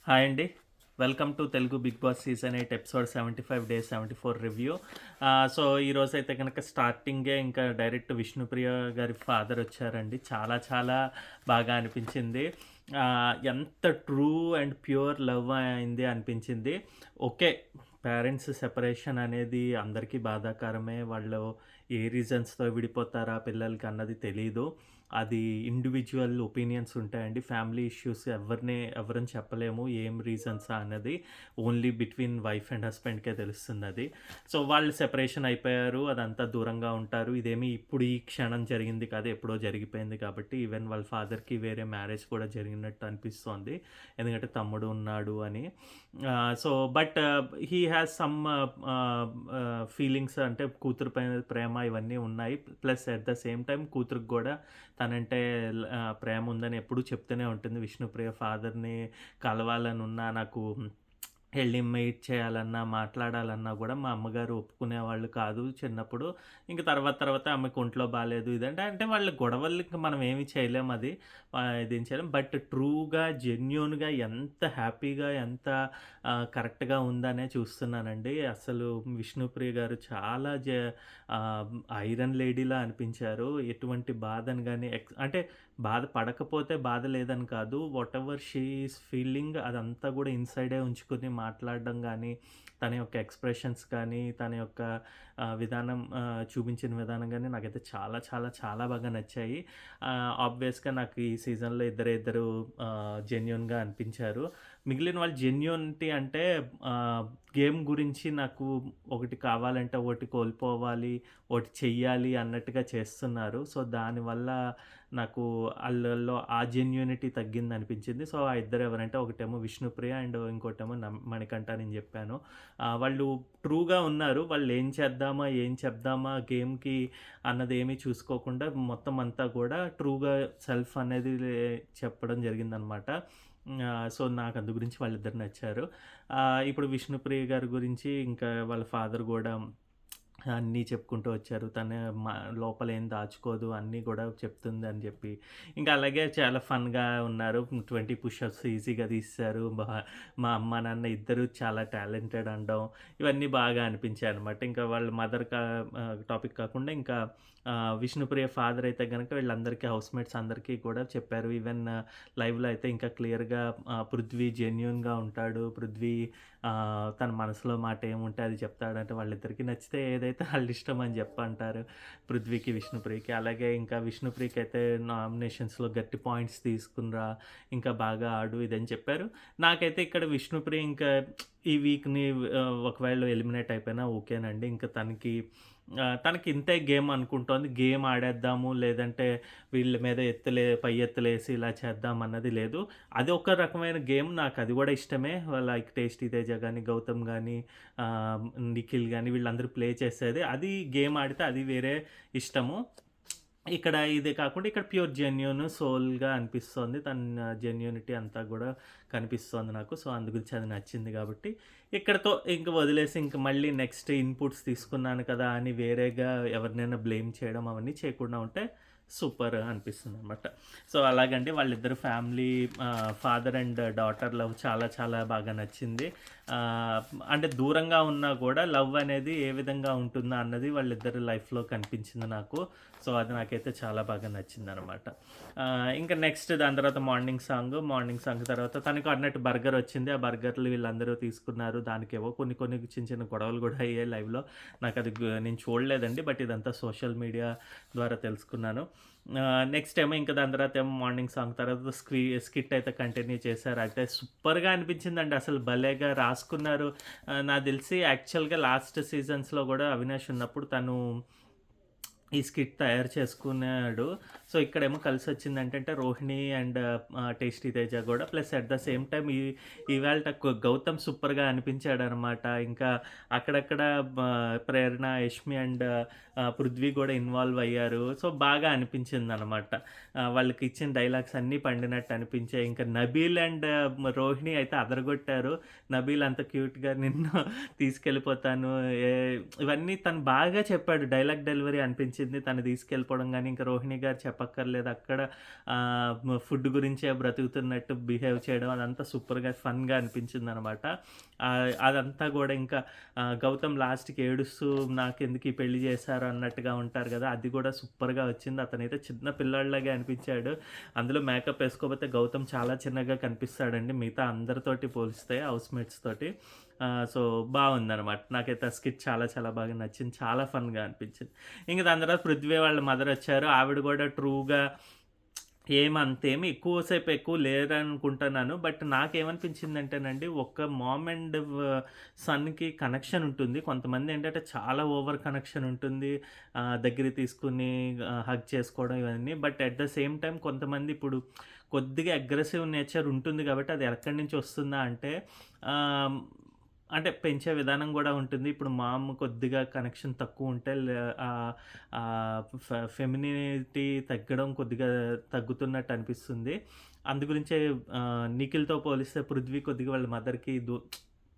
Hi అండి. Welcome to Telugu Bigg Boss season 8 episode 75 day 74 review. So, ఈరోజైతే గనక స్టార్టింగే ఇంకా డైరెక్ట్ విష్ణుప్రియ గారి ఫాదర్ వచ్చారండి. చాలా చాలా బాగా అనిపించింది. ఎంత ట్రూ అండ్ ప్యూర్ లవ్ అయింది అనిపించింది. ఓకే. పేరెంట్స్ సెపరేషన్ అనేది అందరికీ బాధాకరమే. వాళ్ళు ఏ రీజన్స్‌తో విడిపోతారా పిల్లలకి అన్నది తెలీదు. అది ఇండివిడ్యువల్ ఒపీనియన్స్ ఉంటాయండి. ఫ్యామిలీ ఇష్యూస్ ఎవరని చెప్పలేము. ఏం రీజన్సా అన్నది ఓన్లీ బిట్వీన్ వైఫ్ అండ్ హస్బెండ్‌కే తెలుస్తుందది. సో, వాళ్ళు సెపరేషన్ అయిపోయారు. అదంతా దూరంగా ఉంటారు. ఇదేమి ఇప్పుడు ఈ క్షణం జరిగింది కాదు. ఎప్పుడో జరిగిపోయింది కాబట్టి ఈవెన్ వాళ్ళ ఫాదర్‌కి వేరే మ్యారేజ్ కూడా జరిగినట్టు అనిపిస్తోంది. ఎందుకంటే తమ్ముడు ఉన్నాడు అని. So, but he has some feelings అంటే కూతురు పైన ప్రేమ ఇవన్నీ ఉన్నాయి. Plus at the same time కూతురికి గూడా తనంటే ప్రేమ ఉందని ఎప్పుడూ చెప్తూనే ఉంటుంది. విష్ణుప్రియ ఫాదర్‌ని కలవాలనున్నా, నాకు ఎళ్లి మీట్ చేయాలన్నా, మాట్లాడాలన్నా గూడా మా అమ్మగారు ఒప్పుకునేవాళ్ళు కాదు చిన్నప్పుడు. ఇంక తర్వాత ఆమెకు ఒంట్లో బాలేదు ఇదంటే, అంటే వాళ్ళ గొడవలకి మనం ఏమి చేయలేం అది. ఇదేం చేయలేం. బట్ ట్రూగా, జెన్యూన్‌గా ఎంత హ్యాపీగా, ఎంత కరెక్ట్‌గా ఉందనే చూస్తున్నానండి. అసలు విష్ణుప్రియ గారు చాలా ఆహ్, ఐరన్ లేడీలా అనిపించారు. ఎటువంటి బాధను గాని అంటే బాధ పడకపోతే బాధ లేదని కాదు. వాటెవర్ షీ ఈస్ ఫీలింగ్ అదంతా గూడా ఇన్‌సైడే ఉంచుకొని మాట్లాడడం గానీ, తన యొక్క ఎక్స్‌ప్రెషన్స్ కానీ, తన యొక్క చూపించిన విధానం గానీ నాకైతే చాలా చాలా చాలా బాగా నచ్చాయి. ఆబ్వియస్‌గా నాకు ఈ సీజన్‌లో ఇద్దరు జెన్యూన్‌గా అనిపించారు. మిగిలిన వాళ్ళు జెన్యూనిటీ అంటే గేమ్ గురించి నాకు ఒకటి కావాలంటే ఒకటి కోల్పోవాలి, ఒకటి చెయ్యాలి అన్నట్టుగా చేస్తున్నారు. సో, దానివల్ల నాకు ఆళ్ళల్లో ఆ జెన్యూనిటీ తగ్గిందనిపించింది. సో, ఆ ఇద్దరు ఎవరంటే ఒకటేమో విష్ణుప్రియ అండ్ ఇంకోటేమో మణికంఠ నేను జెప్పాను. వాళ్ళు ట్రూగా ఉన్నారు. వాళ్ళేం చేద్దామా, ఏం చెప్దామా గేమ్‌కి అన్నదేమీ చూసుకోకుండా మొత్తం అంతా గూడా ట్రూగా సెల్ఫ్ అనేది చెప్పడం జరిగిందనమాట. సో, నాకు అందు గురించి వాళ్ళిద్దరు నచ్చారు. ఇప్పుడు విష్ణుప్రియ గారి గురించి ఇంకా వాళ్ళ ఫాదర్ గూడా అన్నీ చెప్పుకుంటూ వచ్చారు. తను లోపల ఏం దాచుకోదు. అన్నీ గూడా చెప్తుంది అని జెప్పి. ఇంకా అలాగే చాలా ఫన్‌గా ఉన్నారు. 20 పుషప్స్ ఈజీగా తీసేశారు. మా అమ్మ, నాన్న ఇద్దరు చాలా టాలెంటెడ్ అనడం, ఇవన్నీ బాగా అనిపించాయనమాట. ఇంకా వాళ్ళ మదర్ టాపిక్ కాకుండా ఇంకా విష్ణుప్రియ ఫాదర్ అయితే గనక వీళ్ళందరికీ హౌస్‌మేట్స్ అందరికీ కూడా చెప్పారు. ఈవెన్ లైవ్‌లో అయితే ఇంకా క్లియర్‌గా పృథ్వీ జెన్యూన్‌గా ఉంటాడు. పృథ్వీ తన మనసులో మాట ఏముంటే అది చెప్తాడంటే వాళ్ళిద్దరికీ నచ్చితే ఏదైతే ఆళ్ళిష్టం అని చెప్పంటారు. పృథ్వీకి, విష్ణుప్రియకి. అలాగే ఇంకా విష్ణుప్రియకైతే నామినేషన్స్‌లో గట్టి పాయింట్స్ తీసుకునిరా, ఇంకా బాగా ఆడు ఇదని చెప్పారు. నాకైతే ఇక్కడ విష్ణుప్రియ ఇంకా ఈ వీక్‌ని ఒకవేళ ఎలిమినేట్ అయిపోయినా ఓకేనండి. ఇంకా తనకి ఇంతే గేమ్ అనుకుంటోంది. గేమ్ ఆడేద్దాము, లేదంటే వీళ్ళ మీద పై ఎత్తులేసి ఇలా చేద్దాం అన్నది లేదు. అది ఒక రకమైన గేమ్. నాకది గూడా ఇష్టమే. లైక్ 'టేస్టీ తేజ' గాని, 'గౌతమ్' గాని, 'నిఖిల్' గాని వీళ్ళందరూ ప్లే చేసేది. అది గేమ్ ఆడితే అది వేరే ఇష్టము. ఇక్కడ ఇది కాకుండా ఇక్కడ ప్యూర్ జెన్యూన్ సోల్‌గా అనిపిస్తోంది. తన జెన్యూనిటీ అంతా గూడా కనిపిస్తోంది నాకు. సో, అందు గురించి అది నచ్చింది గాబట్టి, ఇక్కడితో ఇంక వదిలేసి ఇంక మళ్ళీ నెక్స్ట్ ఇన్‌పుట్స్ తీసుకున్నాను కదా అని వేరేగా ఎవరినైనా బ్లేమ్ చేయడం అవన్నీ చేయకుండా ఉంటే సూపర్ అనిపిస్తుందనమాట. సో, అలాగండి వాళ్ళిద్దరు family father and daughter love చాలా చాలా బాగా నచ్చింది. ఆహ్, అంటే దూరంగా ఉన్నా గూడా లవ్ అనేది ఏ విధంగా ఉంటుందా అన్నది వాళ్ళిద్దరి లైఫ్‌లో కనిపించింది నాకు. సో, అది నాకైతే చాలా బాగా నచ్చిందనమాట. ఇంకా నెక్స్ట్ దాని తర్వాత మార్నింగ్ సాంగ్ తర్వాత తనకు అన్నట్టు బర్గర్ వచ్చింది. ఆ బర్గర్‌లు వీళ్ళందరూ తీసుకున్నారు. దానికేవో కొన్ని కొన్ని చిన్న చిన్న గొడవలు గూడా అయ్యాయి లైవ్‌లో. నాకది నేను చూడలేదండి. బట్ ఇదంతా సోషల్ మీడియా ద్వారా తెలుసుకున్నాను. నెక్స్ట్ ఏమో ఇంకా దాని తర్వాత ఏమో మార్నింగ్ సాంగ్ తర్వాత స్కిట్ అయితే కంటిన్యూ చేశారు. అయితే సూపర్‌గా అనిపించిందండి. అసలు భలేగా రాసుకున్నారు. నాకు తెలిసి యాక్చువల్‌గా లాస్ట్ సీజన్స్‌లో గూడా అవినాష్ ఉన్నప్పుడు తను ఈ స్కిట్ తయారు చేసుకున్నాడు. సో, ఇక్కడేమో కలిసొచ్చిందేంటంటే రోహిణి అండ్ టేస్టీ తేజ గూడా plus at the same time ఇవాల్ట గౌతమ్ సూపర్‌గా అనిపించాడనమాట. ఇంకా అక్కడక్కడ ప్రేరణ, యష్మి అండ్ పృథ్వీ గూడా ఇన్వాల్వ్ అయ్యారు. సో, బాగా అనిపించిందనమాట. వాళ్ళకిచ్చిన డైలాగ్స్ అన్నీ పండినట్టు అనిపించాయి. ఇంకా నబీల్ అండ్ రోహిణి అయితే అదరగొట్టారు. నబీల్ అంత క్యూట్‌గా నిన్ను తీసుకెళ్ళిపోతాను. ఏ ఇవన్నీ తను బాగా చెప్పాడు. డైలాగ్ డెలివరీ అనిపించింది. అనిపించింది. తను తీసుకెళ్ళిపోవడం గానీ, ఇంకా రోహిణి గారు చెప్పక్కర్లేదు. అక్కడ ఫుడ్ గురించే బ్రతుకుతున్నట్టు బిహేవ్ చేయడం అదంతా సూపర్‌గా, ఫన్‌గా అనిపించిందనమాట. అదంతా గూడా ఇంకా గౌతమ్ లాస్ట్‌కి ఏడుస్తూ నాకెందుకు ఈ పెళ్లి చేశారు అన్నట్టుగా ఉంటారు గదా! అది గూడా సూపర్‌గా వచ్చింది. అతనైతే చిన్న పిల్లాడిలాగే అనిపించాడు. అందులో మేకప్ ఏసుకోపోతే గౌతమ్ చాలా చిన్నగా కనిపిస్తాడండి మిగతా అందరితోటి పోలిస్తే హౌస్‌మేట్స్ తోటి. సో, బావుందనమాట. నాకైతే ఆ స్కిట్ చాలా చాలా బాగా నచ్చింది. చాలా ఫన్‌గా అనిపించింది. ఇంక దాని తర్వాత పృథ్వీ వాళ్ళ మదరొచ్చారు. ఆవిడ గూడా ట్రూగా అంతేమి ఎక్కువ లేరనుకుంటున్నాను. బట్ నాకేమనిపించిందంటేనండి, ఒక మామ్ అండ్ సన్‌కి కనెక్షన్ ఉంటుంది. కొంతమందేంటంటే చాలా ఓవర్ కనెక్షన్ ఉంటుంది. దగ్గరికి తీసుకొని హగ్ చేసుకోవడం ఇవన్నీ. But at the same time కొంతమంది ఇప్పుడు కొద్దిగా అగ్రెసివ్ నేచర్ ఉంటుంది కాబట్టి అది ఎక్కడి నుంచి వస్తుందా అంటే ఆహ్, అంటే పెంచే విధానం గూడా ఉంటుంది. ఇప్పుడు మామ్ కొద్దిగా కనెక్షన్ తక్కువుంటే ఫెమినినిటీ తగ్గడం కొద్దిగా తగ్గుతున్నట్టు అనిపిస్తుంది. అందు గురించే నిఖిల్‌తో పోలిస్తే పృథ్వీ కొద్దిగా వాళ్ళ మదర్‌కి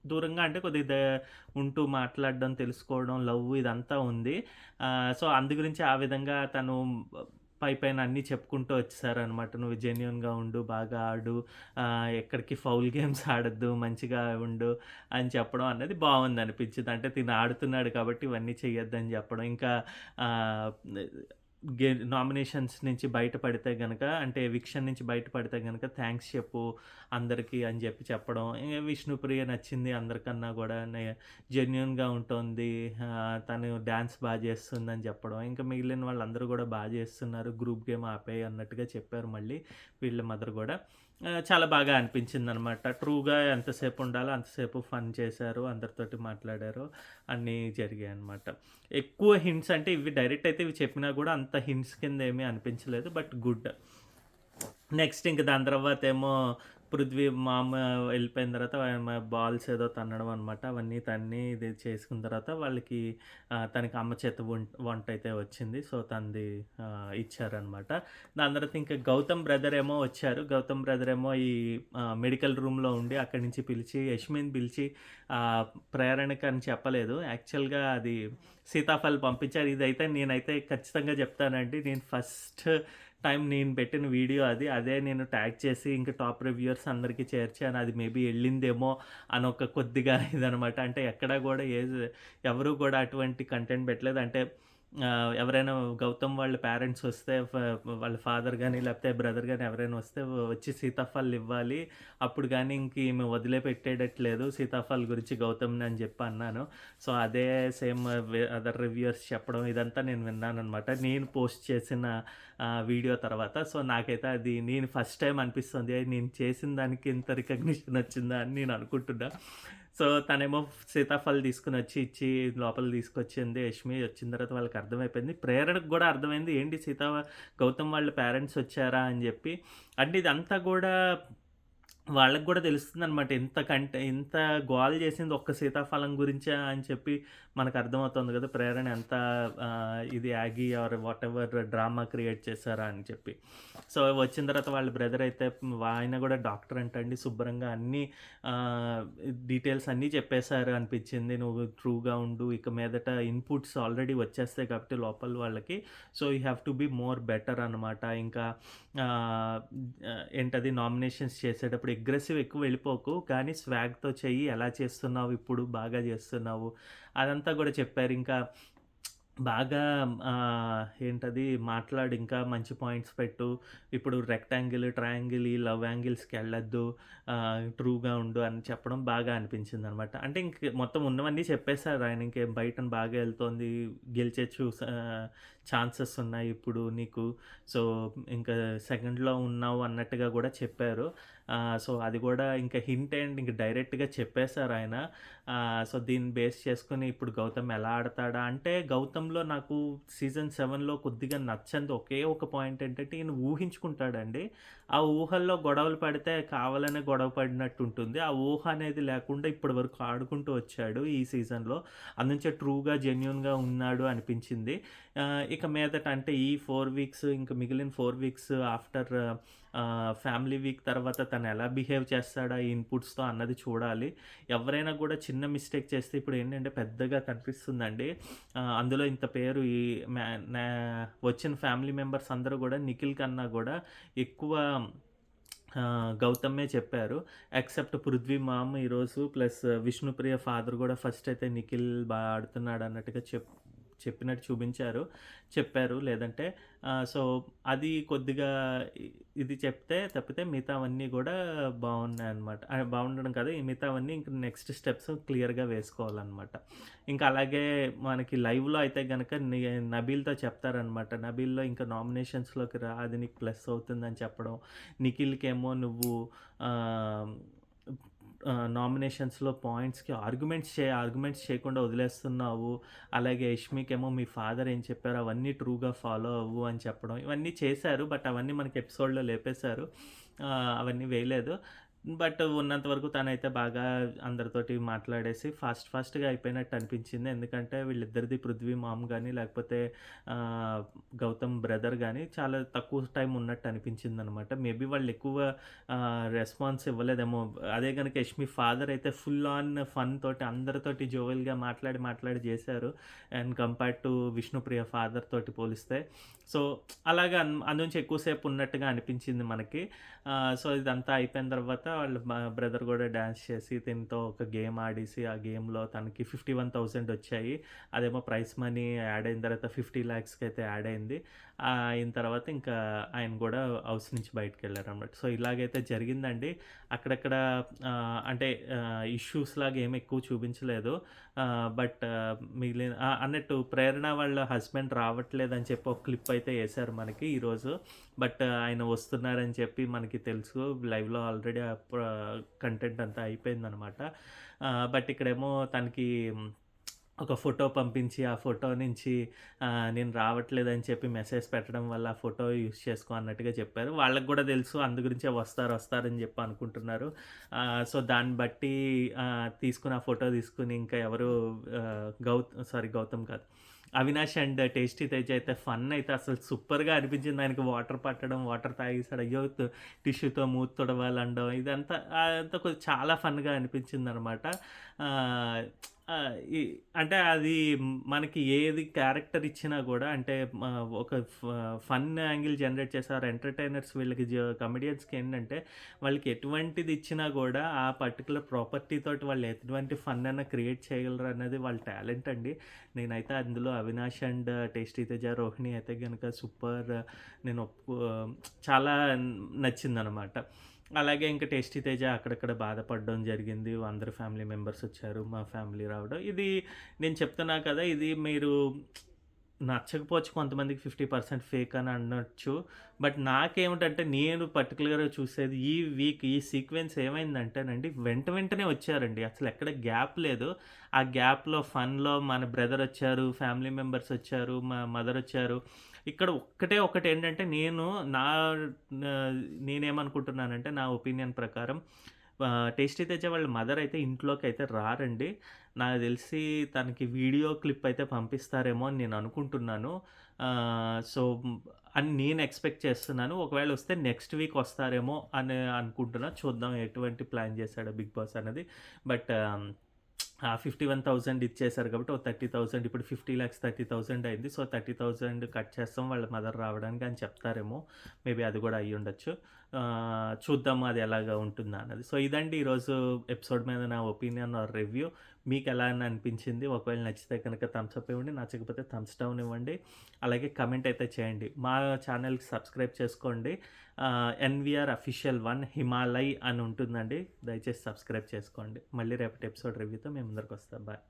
దూరంగా అంటే కొద్దిగా ఉంటూ మాట్లాడడం, తెలుసుకోవడం, లవ్ ఇదంతా ఉంది. సో, అందు గురించి ఆ విధంగా తను పైపైన అన్నీ చెప్పుకుంటూ వచ్చేసారనమాట. "నువ్వు జెన్యూన్‌గా ఉండు, బాగా ఆడు, ఎక్కడికి ఫౌల్ గేమ్స్ ఆడొద్దు, మంచిగా ఉండు" అని చెప్పడం అన్నది బావుందనిపించింది. అంటే తిను ఆడుతున్నాడు కాబట్టి ఇవన్నీ చెయ్యొద్దని చెప్పడం. ఇంకా ఆహ్, నామినేషన్స్ నుంచి బయటపడితే గనక అంటే ఎవిక్షన్ నుంచి బయటపడితే గనక థాంక్స్ చెప్పు అందరికి అని చెప్పడం. విష్ణుప్రియ నచ్చింది అందరికన్నా గూడా జెన్యూన్‌గా ఉంటోంది. తను డాన్స్ చేస్తుందని చెప్పడం. ఇంకా మిగిలిన వాళ్ళందరూ గూడా చేస్తున్నారు. గ్రూప్ గేమ్ ఆపేయి అన్నట్టుగా చెప్పారు మళ్ళీ వీళ్ళ మదర్ గూడా. చాలా బాగా అనిపించిందనమాట. ట్రూగా ఎంతసేపు ఉండాలో అంతసేపు ఫన్ చేశారు. అందరితోటి మాట్లాడారు. అన్నీ జరిగాయనమాట. ఎక్కువ హింట్స్ అంటే ఇవి డైరెక్ట్ అయితే ఇవి చెప్పినా గూడా అంత హింట్స్ కింద ఏమీ అనిపించలేదు. But good. నెక్స్ట్ ఇంక దాని తర్వాతేమో పృథ్వీ మామ వెళ్ళిపోయిన తర్వాత బాల్స్ ఏదో తన్నడం అనమాట. అవన్నీ తన్ని ఇది చేసుకున్న తర్వాత వాళ్ళకి తనకి అమ్మ చేత వంటయితే వచ్చింది. సో, తనది ఇచ్చారనమాట. దాని తర్వాత ఇంకా గౌతమ్ బ్రదర్ ఏమో వచ్చారు. గౌతమ్ బ్రదర్ ఏమో ఈ మెడికల్ రూమ్‌లో ఉండి అక్కడి నుంచి పిలిచి యష్మిని పిలిచి ప్రేరణకి అని చెప్పలేదు. యాక్చువల్‌గా అది సీతాఫల్ పంపించారు. ఇదైతే నేనైతే ఖచ్చితంగా చెప్తానండి. నేను ఫస్ట్ టైం నేను పెట్టిన వీడియో అది. అదే నేను ట్యాగ్ చేసి ఇంక టాప్ రివ్యూయర్స్ అందరికి చేర్చాను. అది మేబీ ఎళ్ళిందేమో అని ఒక కొద్దిగా ఇదనమాట. అంటే ఎక్కడా గూడా ఎవరు గూడా అటువంటి కంటెంట్ పెట్టలేదు. అంటే ఎవరైనా గౌతమ్ వాళ్ళ పేరెంట్స్ వస్తే వాళ్ళ ఫాదర్ గాని, లేకపోతే బ్రదర్ గాని ఎవరైనా వస్తే వచ్చి సీతాఫల్ ఇవ్వాలి. అప్పుడు గాని ఇంక ఈమె వదిలిపెట్టేటట్లేదు సీతాఫల్ గురించి గౌతమ్‌ని అని చెప్పి అన్నాను. సో, అదే సేమ్ అదర్ రివ్యూయర్స్ చెప్పడం ఇదంతా నేను విన్నాననమాట. నేను పోస్ట్ చేసిన వీడియో తర్వాత. సో, నాకైతే అది నేను ఫస్ట్ టైమ్ అనిపిస్తుంది. నేను చేసిన దానికి ఇంత రికగ్నిషన్ వచ్చిందా అని నేను అనుకుంటున్నా. సో, తనేమో సీతాఫల్ తీసుకొనొచ్చి ఇచ్చి లోపలికి తీసుకొచ్చింది యష్మి. వచ్చిన తర్వాత వాళ్ళకి అర్థమైపోయింది. ప్రేరణకు గూడా అర్థమైంది. ఏంటి గౌతమ్ వాళ్ళ పేరెంట్స్ వచ్చారా అని జెప్పి. అంటే ఇదంతా గూడా వాళ్ళకి గూడా తెలుస్తుందనమాట. ఇంత గోల చేసింది ఒక్క సీతాఫలం గురించా అని చెప్పి మనకర్థమవుతుంది గదా! ప్రేరణ ఎంత ఇది యాగి ఆర్ వాటెవర్ డ్రామా క్రియేట్ చేశారా అని చెప్పి. సో, వచ్చిన తర్వాత వాళ్ళ బ్రదర్ అయితే ఆయన గూడా డాక్టర్ అంటండి. శుభ్రంగా అన్నీ ఆహ్, డీటెయిల్స్ అన్నీ చెప్పేసారు అనిపించింది. నువ్వు ట్రూగా ఉండు. ఇక మీదట ఇన్‌పుట్స్ ఆల్రెడీ వచ్చేస్తాయి కాబట్టి లోపల వాళ్ళకి. So, you have to be more better అనమాట. ఇంకా ఆహ్, ఏంటది నామినేషన్స్ చేసేటప్పుడు అగ్రెసివ్ ఎక్కువ వెళ్ళిపోకు. కానీ స్వాగ్‌తో చెయ్యి. ఎలా చేస్తున్నావు ఇప్పుడు? బాగా చేస్తున్నావు. అదంతా గూడా చెప్పారు. ఇంకా బాగా ఏంటది మాట్లాడు ఇంకా మంచి పాయింట్స్ పెట్టు. ఇప్పుడు రెక్టాంగిల్, ట్రయాంగిల్ ఈ లవ్ యాంగిల్స్‌కెళ్ళొద్దు. ట్రూగా ఉండు అని చెప్పడం బాగా అనిపించిందనమాట. అంటే ఇంక మొత్తం ఉన్నవన్నీ చెప్పేసారు ఆయన. ఇంకేం బయటన బాగా ఎళ్తోంది. గెలిచే ఛాన్సెస్ ఉన్నాయి ఇప్పుడు నీకు. సో, ఇంకా సెకండ్‌లో ఉన్నావు అన్నట్టుగా గూడా చెప్పారు. సో, అది గూడా ఇంకా హింట్ అండ్ ఇంక డైరెక్ట్‌గా చెప్పేసారాయన. సో, దీన్ని బేస్ చేసుకొని ఇప్పుడు గౌతమ్ ఎలా ఆడతాడా అంటే గౌతమ్‌లో నాకు సీజన్ 7లో కొద్దిగా నచ్చనిది ఒకే ఒక పాయింట్ ఏంటంటే ఈయన ఊహించుకుంటాడండి. ఆ ఊహల్లో గొడవలు పడితే కావాలనే గొడవ పడినట్టుంటుంది. ఆ ఊహ అనేది లేకుండా ఇప్పటి వరకు ఆడుకుంటూ వచ్చాడు ఈ సీజన్‌లో. అందుంచే ట్రూగా, జెన్యూన్‌గా ఉన్నాడు అనిపించింది. ఇక మీదట అంటే ఈ 4 వీక్స్ ఇంక మిగిలిన 4 వీక్స్ ఆఫ్టర్ ఫ్యామిలీ వీక్ తర్వాత తను ఎలా బిహేవ్ చేస్తాడా ఈ ఇన్‌పుట్స్‌తో అన్నది చూడాలి. ఎవరైనా కూడా చిన్న మిస్టేక్ చేస్తే ఇప్పుడేంటంటే పెద్దగా కనిపిస్తుందండి. అందులో ఇంత పేరు ఈ మ్యా నా వచ్చిన ఫ్యామిలీ మెంబర్స్ అందరూ గూడా నిఖిల్ కన్నా గూడా ఎక్కువ గౌతమే చెప్పారు. ఎక్సెప్ట్ 'పృథ్వీ' మామ్ ఈరోజు ప్లస్ 'విష్ణుప్రియ' ఫాదర్ గూడా ఫస్ట్ అయితే నిఖిల్ ఆడుతున్నాడు అన్నట్టుగా చెప్పినట్టు చూపించారు. చెప్పారు లేదంటే. సో, అది కొద్దిగా ఇ ఇది తప్పితే మిగతావన్నీ గూడా బావున్నాయన్నమాట. బావుండడం కాదు. ఈ మిగతావన్నీ ఇంక నెక్స్ట్ స్టెప్స్ క్లియర్‌గా వేసుకోవాలన్నమాట. ఇంకా అలాగే మనకి లైవ్‌లో అయితే గనక నబీల్‌తో చెప్తారనమాట. నబీల్‌లో ఇంకా నామినేషన్స్‌లోకి రా అది నీకు ప్లస్ అవుతుందని చెప్పడం. నిఖిల్‌కేమో నువ్వు ఆహ్, నామినేషన్స్‌లో పాయింట్స్‌కి ఆర్గ్యుమెంట్స్ చేయకుండా వదిలేస్తున్నావు. అలాగే యష్మికేమో మీ ఫాదర్ ఏం చెప్పారో అవన్నీ ట్రూగా ఫాలో అవ్వు అని చెప్పడం. ఇవన్నీ చేశారు. బట్ అవన్నీ మనకి ఎపిసోడ్‌లో లేపేశారు. అవన్నీ వేయలేదు. బట్ ఉన్నంత వరకు తనైతే బాగా అందరితోటి మాట్లాడేసి ఫాస్ట్‌గా అయిపోయినట్టు అనిపించింది. ఎందుకంటే వీళ్ళిద్దరిది 'పృథ్వీ' మామ్ గాని లేకపోతే ఆహ్, 'గౌతమ్' బ్రదర్ గాని చాలా తక్కువ టైం ఉన్నట్టు అనిపించిందనమాట. మేబీ వాళ్ళు ఎక్కువ రెస్పాన్స్ ఇవ్వలేదేమో. అదే గనుక 'యష్మి' ఫాదర్ అయితే ఫుల్ ఆన్ ఫన్ తోటి అందరితోటి జోవియల్‌గా మాట్లాడి చేశారు. And compared to 'Vishnupriya' father తోటి పోలిస్తే. సో, అలాగా అందుంచి ఎక్కువ సేపు ఉన్నట్టుగా అనిపించింది మనకి. సో, ఇదంతా అయిపోయిన తర్వాత వాళ్ళ బ్రదర్ గూడా డాన్స్ చేసి దీనితో ఒక గేమ్ ఆడేసి, ఆ గేమ్‌లో తనకి 51,000 వచ్చాయి. అదేమో ప్రైజ్ మనీ యాడ్ అయిన తర్వాత 50 లాక్స్‌కి అయితే యాడ్ అయింది. అయిన తర్వాత ఇంకా ఆయన గూడా హౌస్ నుంచి బయటికెళ్లారన్నమాట. సో, ఇలాగైతే జరిగిందండి. అక్కడక్కడ అంటే ఇష్యూస్ లాగా ఏమి ఎక్కువ చూపించలేదు. బట్ మిగిలిన అన్నట్టు 'ప్రేరణ' వాళ్ళ హస్బెండ్ రావట్లేదని చెప్పి ఒక క్లిప్ అయితే యేశారు మనకి ఈరోజు. బట్ ఆయన వస్తున్నారని చెప్పి మనకి తెలుసు. లైవ్‌లో ఆల్రెడీ కంటెంట్ అంతా అయిపోయిందనమాట. బట్ ఇక్కడేమో తనకి ఒక ఫోటో పంపించి, ఆ ఫోటో నుంచి నేను రావట్లేదని చెప్పి మెసేజ్ పెట్టడం వల్ల ఆ ఫోటో యూజ్ చేసుకో అన్నట్టుగా చెప్పారు. వాళ్ళకి గూడా తెలుసు అందు గురించే వస్తారని చెప్పి అనుకుంటున్నారు. సో, దాన్ని బట్టి తీసుకుని ఆ ఫోటో తీసుకొని ఇంకా ఎవరు గౌతమ్ కాదు. అవినాష్ అండ్ టేస్టీ తేజ అయితే ఫన్ అయితే అసలు సూపర్‌గా అనిపించింది. ఆయనకి వాటర్ పట్టడం, వాటర్ తాగేసాడు. అయ్యో! టిష్యూతో మూతి తుడవాలండం ఇదంతా అదంతా చాలా ఫన్‌గా అనిపించిందనమాట. ఆహ్, ఆహ్, ఈ అంటే అది మనకి ఏది క్యారెక్టర్ ఇచ్చినా గూడా అంటే ఒక ఫన్ యాంగిల్ జనరేట్ చేసారు. ఎంటర్‌టైనర్స్ వీళ్ళకి కమెడియన్స్‌కి ఏంటంటే వాళ్ళకి ఎటువంటిది ఇచ్చినా గూడా ఆ పర్టిక్యులర్ ప్రాపర్టీ తోటి వాళ్ళు ఎటువంటి ఫన్ అన్నా క్రియేట్ చేయగలరు అన్నది వాళ్ళ టాలెంట్ అండి. నేనైతే అందులో అవినాష్ అండ్ టేస్టీ తేజ, రోహిణి అయితే గనక సూపర్. నేను చాలా నచ్చిందనమాట. అలాగే ఇంకా టేస్టీ తేజ అక్కడక్కడ బాధపడడం జరిగింది. అందరు ఫ్యామిలీ మెంబర్స్ వచ్చారు. మా ఫ్యామిలీ రావడం. ఇది నేను చెప్తున్నా కదా! ఇది మీరు నచ్చకపోవచ్చు కొంతమందికి 50% ఫేక్ అని అనొచ్చు. బట్ నాకేమిటంటే నేను పర్టిక్యులర్‌గా చూసేది ఈ సీక్వెన్స్ ఏమైందంటేనండి వెంటనే వచ్చారండి. అసలు ఎక్కడ గ్యాప్ లేదు. ఆ గ్యాప్‌లో ఫన్‌లో మన బ్రదర్ వచ్చారు, ఫ్యామిలీ మెంబర్స్ వచ్చారు, మా మదర్ వచ్చారు. ఇక్కడ ఒకటేంటంటే నా నేనేమనుకుంటున్నానంటే నా ఒపీనియన్ ప్రకారం టేస్టీ తేజ వాళ్ళ మదర్ అయితే ఇంట్లోకైతే రారండి. నాకు తెలిసి తనకి వీడియో క్లిప్ అయితే పంపిస్తారేమో అని నేను అనుకుంటున్నాను. సో, అని నేను ఎక్స్‌పెక్ట్ చేస్తున్నాను. ఒకవేళ వస్తే నెక్స్ట్ వీక్ వస్తారేమో అని అనుకుంటున్నా. చూద్దాం ఎటువంటి ప్లాన్ చేశాడో బిగ్ బాస్ అనేది. బట్ ఆ 51,000 ఇచ్చేసారు కాబట్టి ఓ 30,000 ఇప్పుడు 50,00,000 30,000 అయింది. సో, 30,000 కట్ చేస్తాం వాళ్ళ మదర్ రావడానికి అని చెప్తారేమో. మేబీ అది కూడా అయ్యుండొచ్చు. చూద్దాం అది ఎలాగా ఉంటుందా అన్నది. సో, ఇదండి ఈరోజు ఎపిసోడ్ మీద నా ఒపీనియన్ ఆర్ రివ్యూ. మీకెలా అని అనిపించింది? ఒకవేళ నచ్చితే కనుక థమ్స్ అప్ ఇవ్వండి. నచ్చకపోతే థమ్స్ డౌన్ ఇవ్వండి. అలాగే కామెంట్ అయితే చేయండి. మా ఛానెల్‌కి సబ్స్క్రైబ్ చేసుకోండి. ఎన్‌వీఆర్ అఫీషియల్ 1 హిమాలయ్ అని ఉంటుందండి. దయచేసి సబ్స్క్రైబ్ చేసుకోండి. మళ్ళీ రేపటి ఎపిసోడ్ రివ్యూతో మీ ముందరికొస్తా. బాయ్.